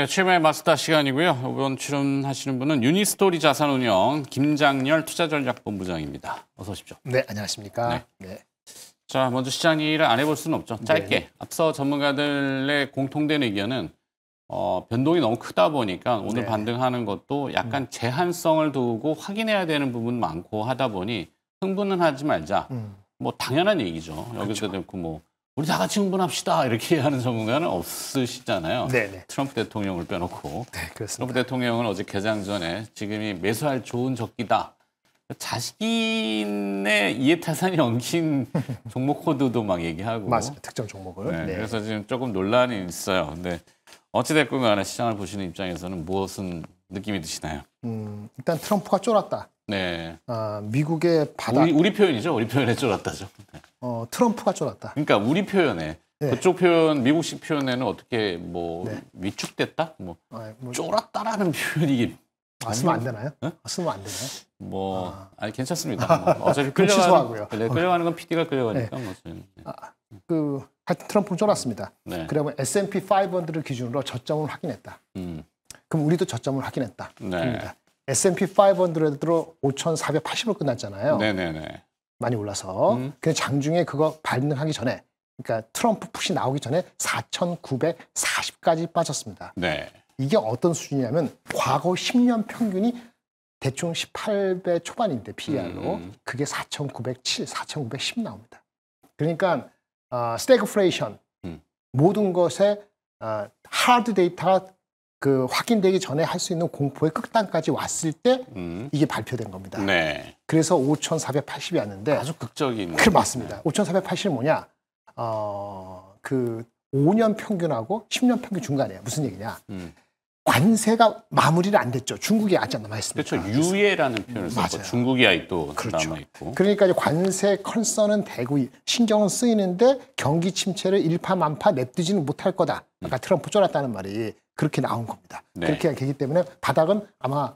네, 최근의 마스터 시간이고요. 이번 출연하시는 분은 유니스토리 자산운용 김장렬 투자전략본부장입니다. 어서 오십시오. 네, 안녕하십니까. 네. 자, 먼저 시장 얘기를 안 해볼 수는 없죠. 짧게. 네. 앞서 전문가들의 공통된 의견은 변동이 너무 크다 보니까 오늘 네. 반등하는 것도 약간 제한성을 두고 확인해야 되는 부분 많고 하다 보니 흥분은 하지 말자. 뭐 당연한 얘기죠. 여기서 그렇고 뭐 우리 다 같이 흥분합시다 이렇게 하는 전문가는 없으시잖아요. 네네. 트럼프 대통령을 빼놓고. 네, 그렇습니다. 트럼프 대통령은 어제 개장 전에 지금이 매수할 좋은 적기다. 자신의 이해타산이 엉킨 종목 코드도 막 얘기하고. 맞습니다. 특정 종목을. 네, 네. 그래서 지금 조금 논란이 있어요. 근데 어찌됐건 간에 시장을 보시는 입장에서는 무엇은 느낌이 드시나요? 일단 트럼프가 쫄았다. 네. 미국의 바닥. 우리 표현이죠. 우리 표현에 쫄았다죠. 네. 트럼프가 쫄았다. 그러니까 우리 표현에. 네. 그쪽 표현, 미국식 표현에는 어떻게 뭐 네. 위축됐다? 뭐 뭐, 쫄았다라는 표현이 이게 쓰면 안 되나요? 네? 쓰면 안 되나요? 뭐 아니 괜찮습니다. 뭐 어차피 그럼 취소하고요. 끌려가는 건 PD가 끌려가니까 뭐 저는. 하여튼 트럼프는 쫄았습니다. 네. 그러면 S&P 500를 기준으로 저점을 확인했다. 그럼 우리도 저점을 확인했다. 네. S&P 500으로 5,480을 끝났잖아요. 네네네. 많이 올라서. 근데 장중에 그거 반등하기 전에, 그러니까 트럼프 푸시 나오기 전에 4,940까지 빠졌습니다. 네. 이게 어떤 수준이냐면 과거 10년 평균이 대충 18배 초반인데 PER로 그게 4,907, 4,910 나옵니다. 그러니까 스태그플레이션 모든 것에 하드 데이터가 그 확인되기 전에 할 수 있는 공포의 끝단까지 왔을 때 이게 발표된 겁니다. 네. 그래서 5,480이었는데 아주 극적인. 그 맞습니다. 5,480이 뭐냐? 그 5년 평균하고 10년 평균 중간이에요. 무슨 얘기냐? 관세가 마무리를 안 됐죠. 중국이 아직 남아있습니다. 그렇죠. 유예라는 표현을 썼고 중국이 아직도 그렇죠. 남아있고. 그러니까 이제 관세 컨선은 되고 신경은 쓰이는데 경기 침체를 일파만파 냅두지는 못할 거다. 아까 트럼프 쫄았다는 말이 그렇게 나온 겁니다. 네. 그렇게 되기 때문에 바닥은 아마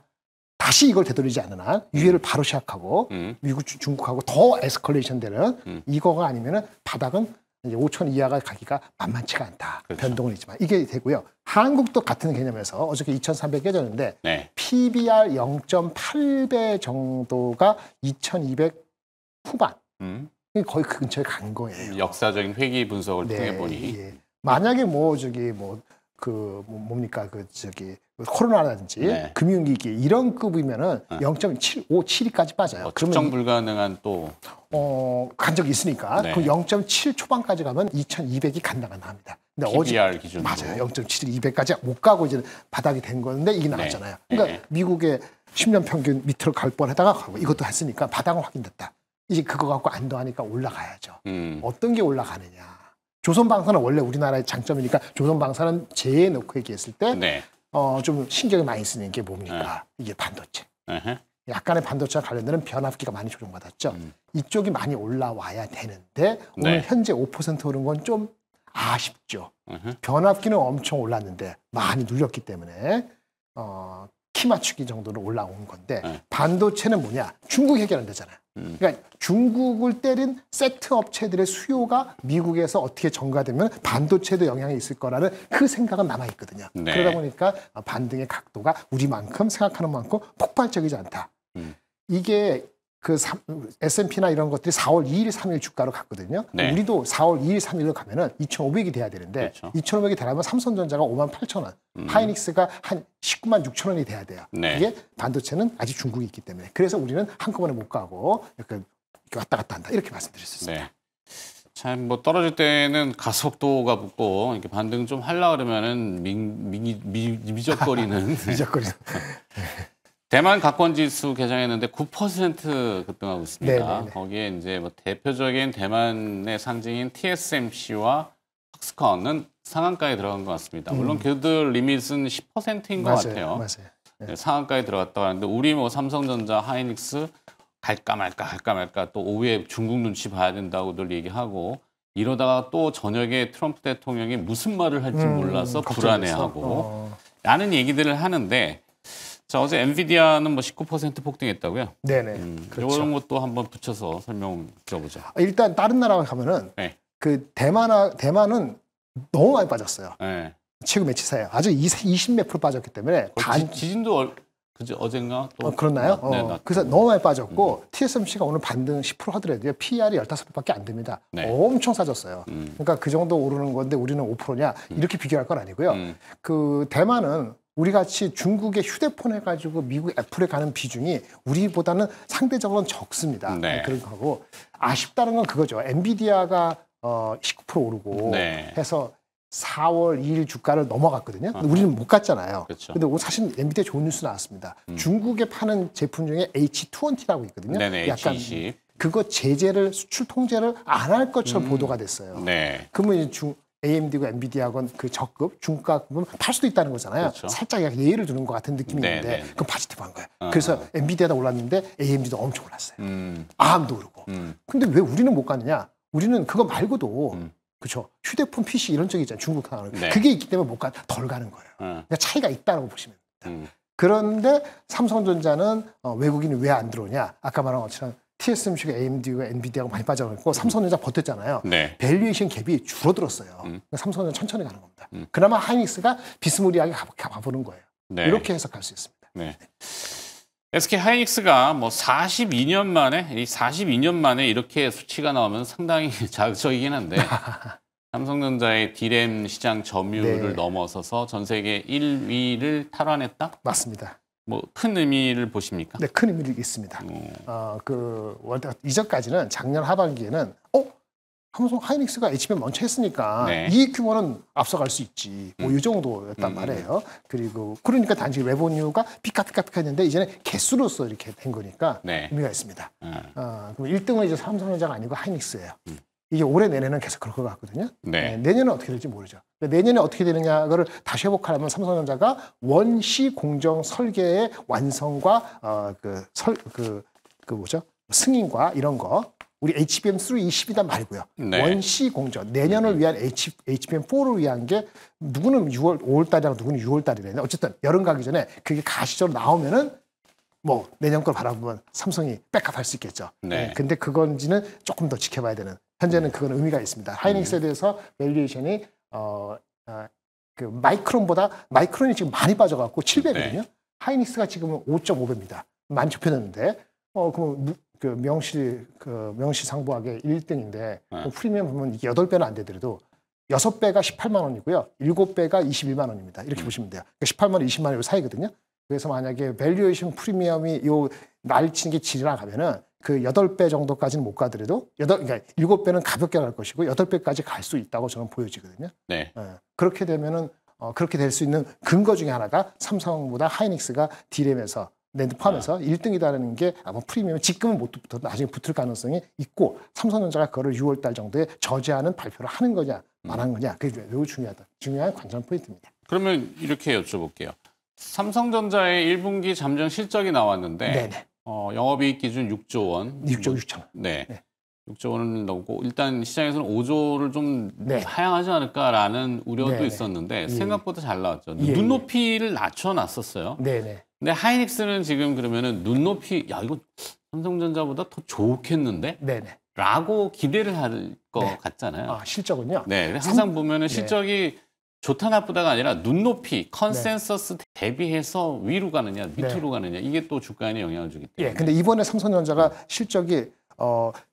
다시 이걸 되돌리지 않는 한 유예를 바로 시작하고 미국, 중국하고 더 에스컬레이션 되는 이거가 아니면은 바닥은 이제 5천 이하가 가기가 만만치가 않다. 그렇죠. 변동은 있지만 이게 되고요. 한국도 같은 개념에서 어저께 2,300 깨졌는데 네. PBR 0.8배 정도가 2,200 후반. 거의 그 근처에 간 거예요. 역사적인 회귀 분석을 네, 통해 보니. 예. 만약에 코로나라든지 네. 금융위기 이런 급이면은 0.757까지 빠져요. 측정 불가능한 또. 간 적이 있으니까. 네. 그럼 0.7 초반까지 가면 2,200이 간당간당합니다. 근데 PBR 기준으로. 맞아요. 0.7, 200까지 못 가고 이제 바닥이 된 건데 이게 나왔잖아요. 네. 그러니까 미국의 10년 평균 밑으로 갈 뻔하다가 가고 이것도 했으니까 바닥은 확인됐다. 이제 그거 갖고 안도하니까 올라가야죠. 어떤 게 올라가느냐. 조선방사는 원래 우리나라의 장점이니까 조선방사는 재해놓고 얘기했을 때 네. 좀 신경이 많이 쓰는 게 뭡니까? 이게 반도체. 약간의 반도체와 관련되는 변압기가 많이 조정받았죠. 이쪽이 많이 올라와야 되는데 오늘 현재 5% 오른 건 좀 아쉽죠. 변압기는 엄청 올랐는데 많이 눌렸기 때문에 키 맞추기 정도로 올라온 건데 반도체는 뭐냐? 중국 해결 안 되잖아요. 그러니까 중국을 때린 세트 업체들의 수요가 미국에서 어떻게 전가되면 반도체도 영향이 있을 거라는 그 생각은 남아있거든요. 네. 그러다 보니까 반등의 각도가 우리만큼 생각하는 만큼 폭발적이지 않다. 이게 그 S&P나 이런 것들이 4월 2일, 3일 주가로 갔거든요. 네. 우리도 4월 2일, 3일로 가면은 2,500이 돼야 되는데 그렇죠. 2,500이 되려면 삼성전자가 58,000원, 하이닉스가 한 196,000 6천원이 돼야 돼요. 네. 이게 반도체는 아직 중국이 있기 때문에 그래서 우리는 한꺼번에 못 가고 이렇게 왔다 갔다 한다 이렇게 말씀드릴 수 있습니다. 네. 참 뭐 떨어질 때는 가속도가 붙고 이렇게 반등 좀 하려 그러면은 미적거리는 미적거리는. 대만 가권지수 개장했는데 9% 급등하고 있습니다. 네네네. 거기에 이제 뭐 대표적인 대만의 상징인 TSMC와 팍스콘은 상한가에 들어간 것 같습니다. 물론 그들 리밋은 10%인 것 같아요. 맞아요. 네, 상한가에 들어갔다 하는데 우리 뭐 삼성전자, 하이닉스 갈까 말까 또 오후에 중국 눈치 봐야 된다고들 얘기하고 이러다가 또 저녁에 트럼프 대통령이 무슨 말을 할지 몰라서 불안해하고 라는 얘기들을 하는데 자, 어제 엔비디아는 뭐 19% 폭등했다고요? 네네. 그렇죠. 이런 것도 한번 붙여서 설명 들어보죠. 일단 다른 나라 가면은 네. 그 대만은 너무 많이 빠졌어요. 네. 최고 매치사예요. 아주 20몇 프로 빠졌기 때문에 지진도 그제 어젠가 또 그렇나요? 네, 그래서 너무 많이 빠졌고 TSMC가 오늘 반등 10% 하더라도요. PR이 15배밖에 안 됩니다. 네. 엄청 싸졌어요. 그러니까 그 정도 오르는 건데 우리는 5%냐 이렇게 비교할 건 아니고요. 그 대만은 우리 같이 중국의 휴대폰 해가지고 미국 애플에 가는 비중이 우리보다는 상대적으로는 적습니다. 네. 그런 거고 아쉽다는 건 그거죠. 엔비디아가 19% 오르고 네. 해서 4월 2일 주가를 넘어갔거든요. 근데 우리는 못 갔잖아요. 그렇죠. 근데 오늘 사실 엔비디아 좋은 뉴스 나왔습니다. 중국에 파는 제품 중에 H20라고 있거든요. 네네, 약간 H20. 그거 제재를 수출 통제를 안 할 것처럼 보도가 됐어요. 네. 그러면 이제 AMD고 엔비디아건 그 저급 중가급은 팔 수도 있다는 거잖아요. 그렇죠. 살짝 예의를 두는 것 같은 느낌이 네, 있는데 네, 네. 그건 파지티브한 거예요. 그래서 엔비디아도 올랐는데 AMD도 엄청 올랐어요. 음. ARM도 오르고. 근데 왜 우리는 못 갔느냐? 우리는 그거 말고도 그렇죠. 휴대폰, PC 이런 쪽이 있잖아요. 중국 하나는. 네. 그게 있기 때문에 덜 가는 거예요. 그러니까 차이가 있다고 보시면 됩니다. 음. 그런데 삼성전자는 외국인이 왜 안 들어오냐? 아까 말한 것처럼 TSMC가 AMD가 엔비디아가 많이 빠져가지고 삼성전자 버텼잖아요. 네. 밸류에이션 갭이 줄어들었어요. 그러니까 삼성전자 천천히 가는 겁니다. 그나마 하이닉스가 비스무리하게 가보는 거예요. 네. 이렇게 해석할 수 있습니다. 네. SK 하이닉스가 뭐 42년 만에 이렇게 수치가 나오면 상당히 자극적이긴 한데 삼성전자의 D램 시장 점유율을 네. 넘어서서 전 세계 1위를 탈환했다? 맞습니다. 뭐 큰 의미를 보십니까? 네, 큰 의미가 있습니다. 이전까지는 작년 하반기에는 삼성 하이닉스가 HBM 먼저 했으니까 네. 이익 규모는 앞서갈 수 있지. 뭐 이 정도였단 말이에요. 그러니까 단지 레버뉴가 피카피카 했는데 이제는 개수로서 이렇게 된 거니까 네. 의미가 있습니다. 그럼 1등은 이제 삼성전자가 아니고 하이닉스예요. 이게 올해 내년은 계속 그럴 것 같거든요. 네. 내년은 어떻게 될지 모르죠. 내년에 어떻게 되느냐를 다시 회복하려면 삼성전자가 원시 공정 설계의 완성과 승인과 이런 거 우리 HBM3 20이단 말고요. 네. 원시 공정 내년을 위한 HBM4를 위한 게 누구는 5월 달이랑 누구는 6월 달이래요. 어쨌든 여름 가기 전에 그게 가시적으로 나오면은 뭐 내년 걸 바라보면 삼성이 백업할 수 있겠죠. 네. 근데 그건지는 조금 더 지켜봐야 되는. 현재는 그건 의미가 있습니다. 하이닉스에 대해서 밸류에이션이 마이크론이 지금 많이 빠져갖고 7배거든요. 네. 하이닉스가 지금은 5.5배입니다. 많이 좁혀졌는데 그럼 명시상부하게 1등인데 프리미엄 보면 이게 8배는 안 되더라도 6배가 18만 원이고요. 7배가 21만 원입니다. 이렇게 보시면 돼요. 그러니까 18만 원, 20만 원 사이거든요. 그래서 만약에 밸류에이션 프리미엄이 날치는 게 지나가면은 그 8배 정도까지는 못 가더라도 그러니까 7배는 가볍게 갈 것이고 8배까지 갈 수 있다고 저는 보여지거든요. 네. 그렇게 되면은 그렇게 될 수 있는 근거 중에 하나가 삼성보다 하이닉스가 D램에서 낸드 포함해서 1등이다라는 게 아마 프리미엄 지금은 못 붙어도 나중에 붙을 가능성이 있고 삼성전자가 그거를 6월 달 정도에 저지하는 발표를 하는 거냐 안 하는 거냐 그게 매우 중요한 관전 포인트입니다. 그러면 이렇게 여쭤볼게요. 삼성전자의 1분기 잠정 실적이 나왔는데 네네. 영업이익 기준 6조 원. 6조 6천. 네. 6조 원을 넘고 일단 시장에서는 5조를 좀 네. 하향하지 않을까라는 우려도 네네. 있었는데 생각보다 잘 나왔죠. 예, 눈높이를 낮춰놨었어요. 네네. 근데 하이닉스는 지금 그러면은 눈높이 이거 삼성전자보다 더 좋겠는데? 네네. 라고 기대를 할 것 네. 같잖아요. 실적은요? 네. 항상 보면은 실적이 좋다 나쁘다가 아니라 눈높이, 컨센서스 대비해서 위로 가느냐, 밑으로 가느냐 이게 또 주가에 영향을 주기 때문에. 근데 이번에 삼성전자가 실적이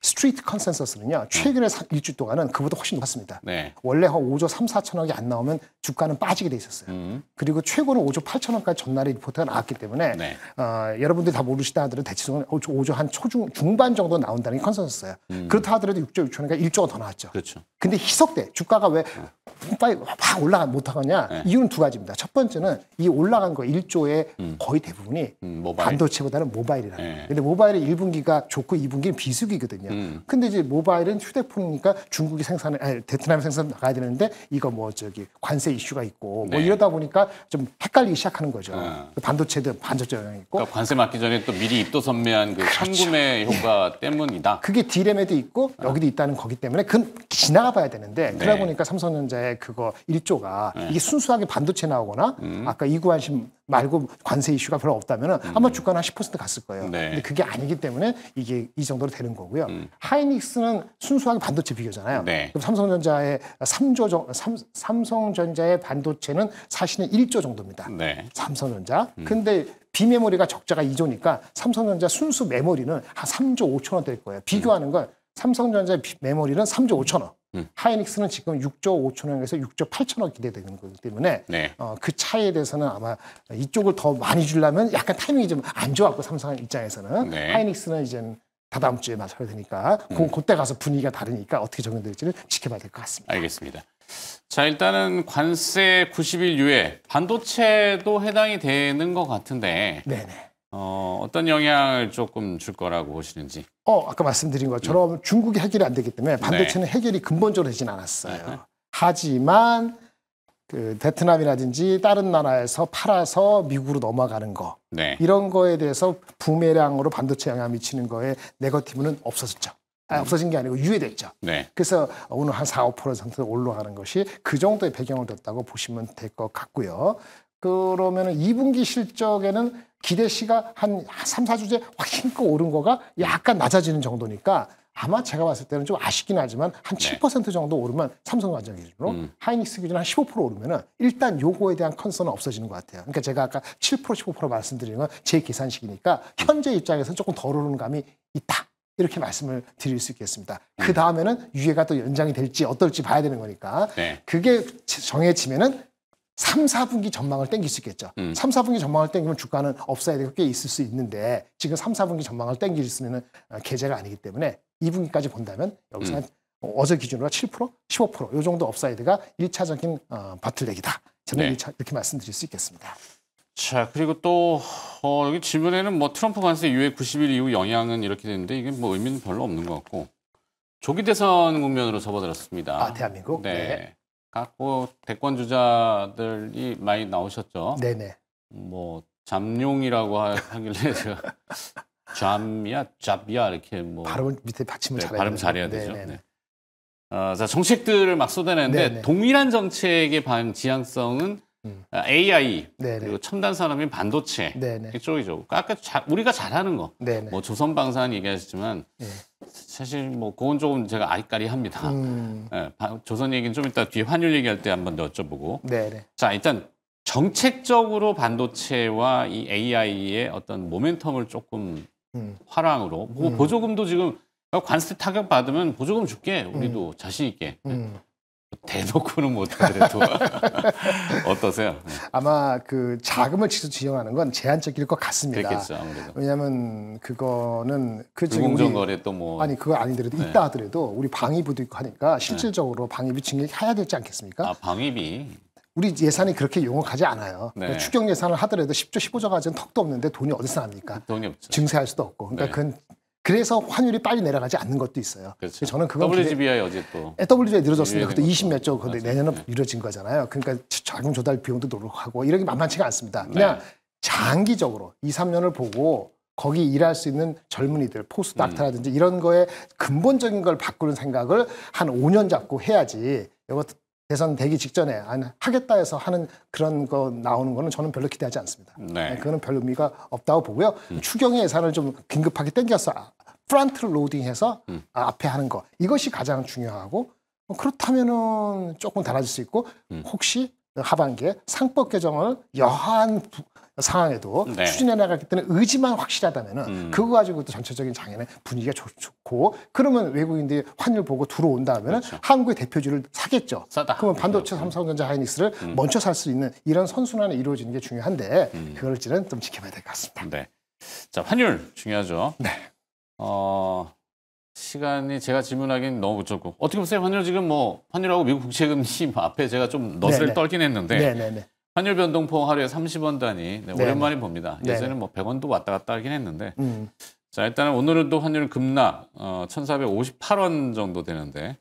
스트리트 컨센서스는요. 최근에 일주 동안은 그보다 훨씬 높았습니다. 네. 원래 한 5조 3, 4천억이 안 나오면 주가는 빠지게 돼 있었어요. 그리고 최고는 5조 8천억까지 전날에 리포트가 나왔기 때문에 네. 여러분들이 다 모르시다 하더라도 대체적으로 5조 한 중반 정도 나온다는 게 컨센서스예요. 그렇다 하더라도 6조 6천억이니까 1조가 더 나왔죠. 그렇죠. 근데 희석돼. 주가가 왜 빨리 확 못하느냐. 이유는 두 가지입니다. 첫 번째는 이 올라간 거 1조의 거의 대부분이 모바일. 반도체보다는 모바일이라는 거예요. 네. 근데 모바일의 1분기가 좋고 2분기는 비수기거든요. 근데 이제 모바일은 휴대폰이니까 중국이 베트남이 생산 나가야 되는데 이거 관세 이슈가 있고 네. 이러다 보니까 좀 헷갈리기 시작하는 거죠. 반도체도 반도체 영향이 있고. 그러니까 관세 맞기 전에 또 미리 입도 선매한 그 선구매 효과 때문이다. 그게 D램에도 있고 여기도 있다는 거기 때문에 그건 지나가 봐야 되는데 그러다 보니까 삼성전자의 그거 1조가 이게 순수하게 반도체 나오거나 아까 이구환심 말고 관세 이슈가 별로 없다면 아마 주가는 한 10% 갔을 거예요. 네. 근데 그게 아니기 때문에 이게 이 정도로 되는 되는 거고요. 하이닉스는 순수하게 반도체 비교잖아요. 네. 그럼 삼성전자의 반도체는 사실은 1조 정도입니다. 네. 삼성전자. 근데 비메모리가 적자가 2조니까 삼성전자 순수 메모리는 한 3조 5천원 될 거예요. 비교하는 건 삼성전자 메모리는 3조 5천원. 하이닉스는 지금 6조 5천원에서 6조 8천원 기대되는 거기 때문에 네. 그 차이에 대해서는 아마 이쪽을 더 많이 주려면 약간 타이밍이 좀 안 좋았고 삼성 입장에서는 네. 하이닉스는 이제 다다음 주에 맞춰야 되니까 그때 가서 분위기가 다르니까 어떻게 적용될지는 지켜봐야 될 것 같습니다. 알겠습니다. 자, 일단은 관세 90일 유예 반도체도 해당이 되는 것 같은데 네네. 어떤 영향을 조금 줄 거라고 보시는지. 아까 말씀드린 것처럼 중국이 해결이 안 되기 때문에 반도체는 해결이 근본적으로 되진 않았어요. 하지만 그 베트남이라든지 다른 나라에서 팔아서 미국으로 넘어가는 거 네. 이런 거에 대해서 부메랑으로 반도체 영향 미치는 거에 네거티브는 없어졌죠. 없어진 게 아니고 유예됐죠. 네. 그래서 오늘 한 4, 5% 올라가는 것이 그 정도의 배경을 뒀다고 보시면 될 것 같고요. 그러면 2분기 실적에는 기대시가 한 3, 4주째 확 힘껏 오른 거가 약간 낮아지는 정도니까 아마 제가 봤을 때는 좀 아쉽긴 하지만 한 7% 정도 오르면 삼성전자 기준으로 하이닉스 기준 한 15% 오르면은 일단 요거에 대한 컨선은 없어지는 것 같아요. 그러니까 제가 아까 7% 15% 말씀드리는 건 제 계산식이니까 현재 입장에서 조금 덜 오르는 감이 있다. 이렇게 말씀을 드릴 수 있겠습니다. 그 다음에는 유예가 또 연장이 될지 어떨지 봐야 되는 거니까 그게 정해지면은 3, 4분기 전망을 땡길 수 있겠죠. 3, 4분기 전망을 땡기면 주가는 업사이드가 꽤 있을 수 있는데 지금 3, 4분기 전망을 땡길 수 있는 계제가 아니기 때문에 2분기까지 본다면 여기서 어제 기준으로 7%, 15%이 정도 업사이드가 1차적인 버틀렉이다. 저는 이렇게 말씀드릴 수 있겠습니다. 자, 그리고 또 여기 질문에는 뭐 트럼프 관세 유예 90일 이후 영향은 이렇게 되는데 이게 뭐 의미는 별로 없는 것 같고 조기 대선 국면으로 접어들었습니다. 대한민국? 네. 각 대권 주자들이 많이 나오셨죠. 네네. 뭐 잠룡이라고 하길래 제가 잡이야 이렇게 뭐 발음을 밑에 받침을 잘해야 발음 잘해야 되죠. 네. 자, 정책들을 막 쏟아내는데 동일한 정책의 지향성은 AI 그리고 첨단 산업인 반도체 이쪽이죠. 아까 우리가 잘하는 거, 뭐 조선방산 얘기하셨지만 사실 뭐 그건 조금 제가 아리까리합니다. 조선 얘기는 좀 이따 뒤에 환율 얘기할 때 한번 더 여쭤보고. 자, 일단 정책적으로 반도체와 이 AI의 어떤 모멘텀을 조금 화랑으로 보조금도 지금 관세 타격 받으면 보조금 줄게 우리도 자신 있게. 대놓고는 못하더라도 어떠세요? 아마 그 자금을 직접 지원하는 건 제한적일 것 같습니다. 그렇겠죠, 아무래도. 왜냐하면 그거는 불공정거래 또 뭐 아니 그거 아니더라도 있다 하더라도 우리 방위부도 있고 하니까 실질적으로 방위비 증액해야 되지 않겠습니까? 방위비. 우리 예산이 그렇게 용역하지 않아요. 그러니까 추경 예산을 하더라도 10조, 15조 가지고는 턱도 없는데 돈이 어디서 납니까? 돈이 없죠. 증세할 수도 없고. 그러니까 그래서 환율이 빨리 내려가지 않는 것도 있어요. 그렇죠. 저는 그건 WGBI 어제 또 WGBI 늘어졌습니다. 그것도 20몇 조, 근데 내년은 이뤄진 거잖아요. 그러니까 자금 조달 비용도 노력하고 이런 게 만만치가 않습니다. 그냥 장기적으로 2, 3년을 보고 거기 일할 수 있는 젊은이들, 포스닥터라든지 이런 거에 근본적인 걸 바꾸는 생각을 한 5년 잡고 해야지. 이거 대선 되기 직전에 하겠다 해서 하는 그런 거 나오는 거는 저는 별로 기대하지 않습니다. 그거는 별 의미가 없다고 보고요. 추경의 예산을 좀 긴급하게 땡겨서 프런트 로딩해서 앞에 하는 거 이것이 가장 중요하고 그렇다면은 조금 달라질 수 있고 혹시 하반기에 상법 개정을 여한 상황에도 추진해 나가기 때문에 의지만 확실하다면은 그거 가지고 또 전체적인 장애는 분위기가 좋고 그러면 외국인들이 환율 보고 들어온다면은 한국의 대표주를 사겠죠. 그러면 반도체 삼성전자 하이닉스를 먼저 살 수 있는 이런 선순환이 이루어지는 게 중요한데 그걸지는 좀 지켜봐야 될 것 같습니다. 자, 환율 중요하죠. 시간이 제가 질문하기는 너무 부족고 어떻게 보세요? 환율 지금 뭐 환율하고 미국 국채금리 앞에 제가 좀 너스레 떨긴 했는데 환율 변동폭 하루에 30원 단위 오랜만에 봅니다. 예전에는 뭐 100원도 왔다 갔다 하긴 했는데 자, 일단은 오늘은 또 환율 급락 1,458원 정도 되는데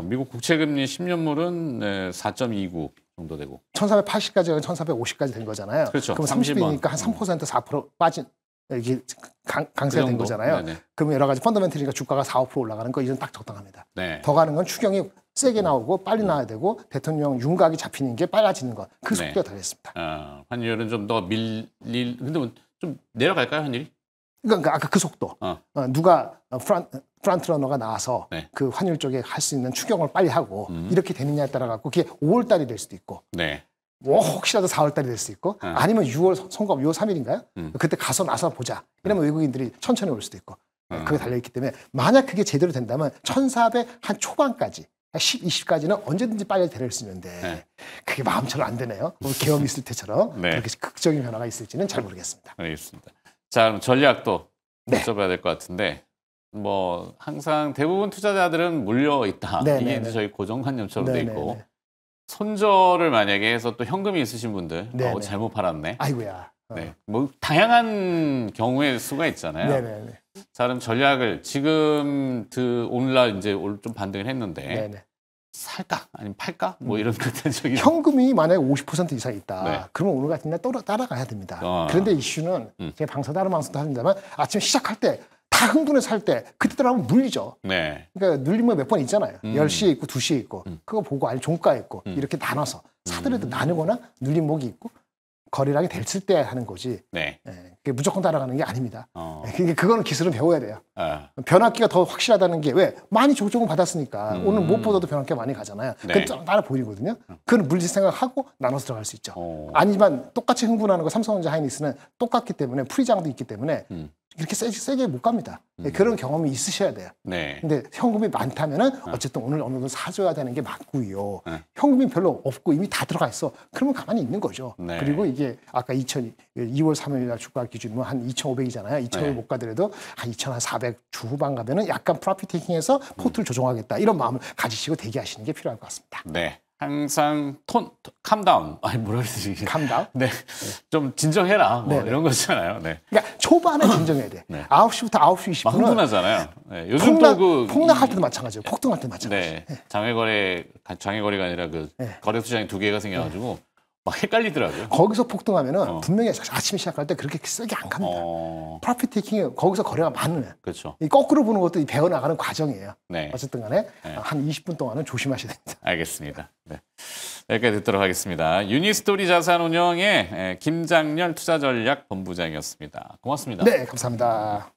미국 국채금리 10년물은 4.29 정도 되고 1,480까지 1,450까지 된 거잖아요. 그렇죠. 그럼 30이니까 한 3% 4% 빠진 이게 강세가 된 거잖아요. 그러면 여러 가지 펀더멘털이니까 주가가 4, 5% 올라가는 거 이건 딱 적당합니다. 더 가는 건 추경이 세게 나오고 빨리 나와야 되고 대통령 윤곽이 잡히는 게 빨라지는 것. 그 속도가 다르겠습니다. 환율은 좀 더 근데 좀 내려갈까요, 환율이? 그러니까 아까 그 속도. 누가 프런트러너가 나와서 네. 그 환율 쪽에 할 수 있는 추경을 빨리 하고 이렇게 되느냐에 따라 갖고 그게 5월 달이 될 수도 있고 네. 뭐 혹시라도 4월 달이 될 수 있고 아니면 6월 선거 6월 3일인가요? 그때 가서 나서 보자. 이러면 외국인들이 천천히 올 수도 있고 그게 달려있기 때문에 만약 그게 제대로 된다면 1400 한 초반까지 10, 20까지는 언제든지 빨리 데려올 수 있는데 그게 마음처럼 안 되네요. 계엄 있을 때처럼 네. 그렇게 극적인 변화가 있을지는 잘 모르겠습니다. 알겠습니다. 자, 그럼 전략도 네. 여쭤봐야 될 것 같은데 뭐 항상 대부분 투자자들은 물려 있다. 네, 이게 네, 이제 네. 저희 고정관념처럼 네, 돼 네, 있고 네. 손절을 만약에 해서 또 현금이 있으신 분들 네, 네. 잘못 팔았네. 아이고야. 네. 뭐 다양한 경우의 수가 있잖아요. 네네네. 자, 그럼 전략을 지금 오늘날 이제 좀 반등을 했는데 네네. 살까 아니면 팔까 뭐 이런 극단적인 현금이 만약에 50% 이상 있다. 네. 그러면 오늘 같은 날 따라가야 됩니다. 아. 그런데 이슈는 제가 다른 방송도 합니다만 아침 시작할 때 다 흥분해서 할 때 그때 들어가면 물리죠. 네. 그러니까 눌리면 몇 번 있잖아요. 10시에 있고 2시에 있고 그거 보고 아니 종가에 있고 이렇게 나눠서 사들여도 나누거나 눌린 목이 있고 거래량이 됐을 때 하는 거지. 네. 예, 그게 무조건 따라가는 게 아닙니다. 그거는 기술은 배워야 돼요. 아. 변압기가 더 확실하다는 게 왜? 많이 조정을 받았으니까 오늘 무엇보다도 변압기가 많이 가잖아요. 네. 그건 따라 보이거든요. 그건 물질 생각하고 나눠서 들어갈 수 있죠. 아니지만 똑같이 흥분하는 거 삼성전자 하이닉스는 똑같기 때문에 프리장도 있기 때문에 이렇게 세게 못 갑니다. 그런 경험이 있으셔야 돼요. 네. 근데 현금이 많다면은 어쨌든 오늘 어느 정도 사줘야 되는 게 맞고요. 현금이 별로 없고 이미 다 들어가 있어. 그러면 가만히 있는 거죠. 네. 그리고 이게 아까 2월 3일 날 주가 기준이면 한 2,500이잖아요. 2,500 네. 못 가더라도 한 2,400 주후반 가면은 약간 프로핏 테이킹해서 포트를 조정하겠다. 이런 마음을 가지시고 대기하시는 게 필요할 것 같습니다. 네. 항상 캄다운. 아니 뭐라 그러지? 캄다운? 네. 좀 진정해라. 뭐 네. 이런 거잖아요. 네. 그러니까 초반에 진정해야 돼. 네. 9시부터 9시 막 20분은 흥분하잖아요. 네. 요즘 또 폭락할 때도 마찬가지예요. 폭등할 때도 마찬가지예요. 네. 장외거래가 아니라 거래소장이 두 개가 생겨가지고 막 헷갈리더라고요. 거기서 폭등하면은 분명히 아침 시작할 때 그렇게 세게 안 갑니다. 프로핏 테이킹이 거기서 거래가 많으면 그렇죠. 이 거꾸로 보는 것도 배워나가는 과정이에요. 네. 어쨌든 간에 한 20분 동안은 조심하셔야 됩니다. 알겠습니다. 네. 여기까지 듣도록 하겠습니다. 유니스토리 자산운용의 김장렬 투자전략본부장이었습니다. 고맙습니다. 네, 감사합니다.